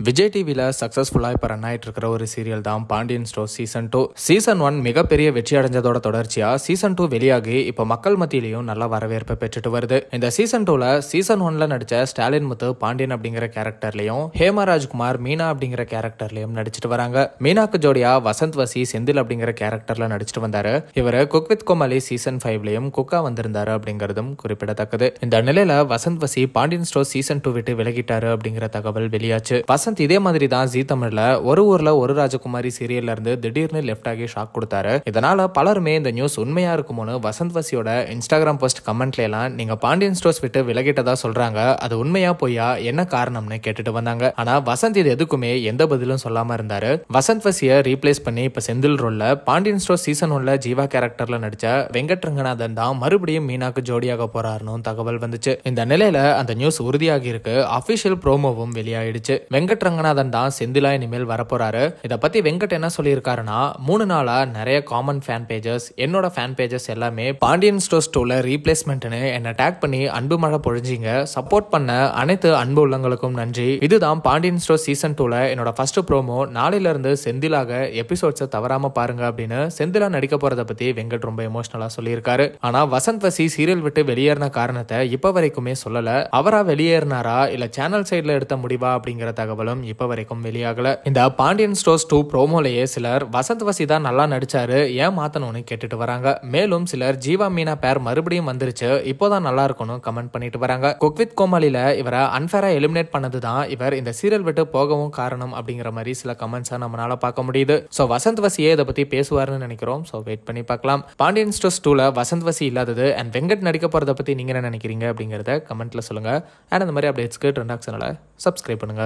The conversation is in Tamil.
விஜய் டிவியில் சக்ஸஸ்ஃபுல்லாக இப்போ ரன் ஆகிட்டு இருக்கிற ஒரு சீரியல் தான் பாண்டியன் ஸ்டோர்ஸ் சீசன் 2. சீசன் 1 மிகப்பெரிய வெற்றி அடைஞ்சதோட தொடர்ச்சியாக சீசன் 2 வெளியாகி இப்போ மக்கள் மத்தியிலையும் நல்ல வரவேற்பை பெற்றுட்டு வருது. இந்த சீசன் 2ல சீசன் 1ல நடித்த ஸ்டாலின் முத்து பாண்டியன் அப்படிங்கிற கேரக்டர்லையும் ஹேமா ராஜ்குமார் மீனா அப்படிங்கிற கேரக்டர்லையும் நடிச்சிட்டு வராங்க. மீனாக்கு ஜோடியா வசந்த் வசி செந்தில் அப்படிங்கிற கேரக்டர்ல நடிச்சிட்டு வந்தாரு. இவர் குக் வித் கோமாளி சீசன் 5லயும் குக்கா வந்திருந்தாரு அப்படிங்கிறதும் குறிப்பிடத்தக்கது. இந்த நிலையில வசந்த் வசி பாண்டியன் ஸ்டோர்ஸ் சீசன் 2 விட்டு விலகிட்டாரு அப்படிங்கிற தகவல் வெளியாச்சு. வசந்த் இதே மாதிரி தான் ஜீ தமிழ்ல ஒரு ஊர்ல ஒரு ராஜகுமாரி சீரியல்ல இருந்து திடீர்னு லெஃப்ட் ஆகி ஷாக் கொடுத்தாரு. இதனால பலருமே இந்த நியூஸ் உண்மையா இருக்குமோன்னு வசந்த் வசியோட இன்ஸ்டாகிராம் போஸ்ட் கமெண்ட்ல எல்லாம் நீங்க பாண்டியன் ஸ்டோர்ஸ் விட்டு விலகிட்டதா சொல்றாங்க, அது உண்மையா பொய்யா, என்ன காரணம்னு கேட்டுட்டு வந்தாங்க. ஆனா வசந்த் இது எதுக்குமே எந்த பதிலும் சொல்லாம இருந்தாரு. வசந்த் வசியை ரீப்ளேஸ் பண்ணி இப்ப செந்தில் ரோல்ல பாண்டியன் ஸ்டோர்ஸ் சீசன் 1ல ஜீவா கேரக்டர்ல நடிச்ச வெங்கட் ரங்கநாதன் தான் மறுபடியும் மீனாக்கு ஜோடியாக போறாருன்னு தகவல் வந்துச்சு. இந்த நிலையில அந்த நியூஸ் உறுதியாகி இருக்கு. அபிஷியல் ப்ரோமோவும் வெளியாயிடுச்சு. வெங்கட் ரங்கநாதன் தான் செந்திலா இனிமேல் வரப்போறாரு. இத பத்தி வெங்கட் என்ன சொல்லியிருக்காருன்னா, 3 நாளா நிறைய காமன் ஃபேன் பேஜஸ், என்னோட ஃபேன் பேஜஸ் எல்லாமே பாண்டியன் ஸ்டோர்ஸ் 2ல ரீப்ளேஸ்மெண்ட்னு என்ன டேக் பண்ணி அன்பு மழை பொழிஞ்சிங்க. சப்போர்ட் பண்ண அனைத்து அன்பு உள்ளங்களுக்கும் நன்றி. இதுதான் பாண்டியன் ஸ்டோர்ஸ் சீசன் 2ல என்னோட ஃபர்ஸ்ட் ப்ரோமோ. நாளையில இருந்து செந்திலாக எபிசோட்ஸை தவறாம பாருங்க அப்படின்னு செந்திலா நடிக்க போறத பத்தி வெங்கட் ரொம்ப எமோஷனலா சொல்லியிருக்காரு. ஆனா வசந்த் வசி சீரியல் விட்டு வெளியேறின காரணத்தை இப்ப வரைக்குமே சொல்லல. அவரா வெளியேறினாரா இல்ல சேனல் சைட்ல எடுத்த முடிவா அப்படிங்கிற தகவலும் இப்ப வரைக்கும் வெளியாகல. இந்த பாண்டியன் ஸ்டோர்ஸ் 2 ப்ரோமோலயே சிலர் வசந்த் வசி தான் நல்லா நடிச்சாரு, ஏன் மாத்தணும்னு கேட்டுட்டு வராங்க. மேலும் சிலர் ஜீவா மீனா பேர் மறுபடியும் வந்துருச்சு, இப்போதான் நல்லா இருக்கணும் கமெண்ட் பண்ணிட்டு வராங்க. குக் வித் கோமாளில இவரை அன்ஃபேரா எலிமினேட் பண்ணதுதான் இவர் இந்த சீரியல் விட்டு போகவும் காரணம் அப்படிங்கிற மாதிரி சில கமெண்ட்ஸை நம்மளால பார்க்க முடியுது. சோ வசந்த் வசியே இதை பத்தி பேசுவாருன்னு நினைக்கிறோம். சோ வெயிட் பண்ணி பார்க்கலாம். பாண்டியன் ஸ்டோர்ஸ் 2ல வசந்த் வசி இல்லாதது அண்ட் வெங்கட் நடிக்க போறதை பத்தி நீங்க என்ன நினைக்கிறீங்க அப்படிங்கறத கமெண்ட்ல சொல்லுங்க. அண்ட் அந்த மாதிரி அப்டேட்ஸ்க்கு ட்ரெண்டாக் சேனலை சப்ஸ்கிரைப் பண்ணுங்க.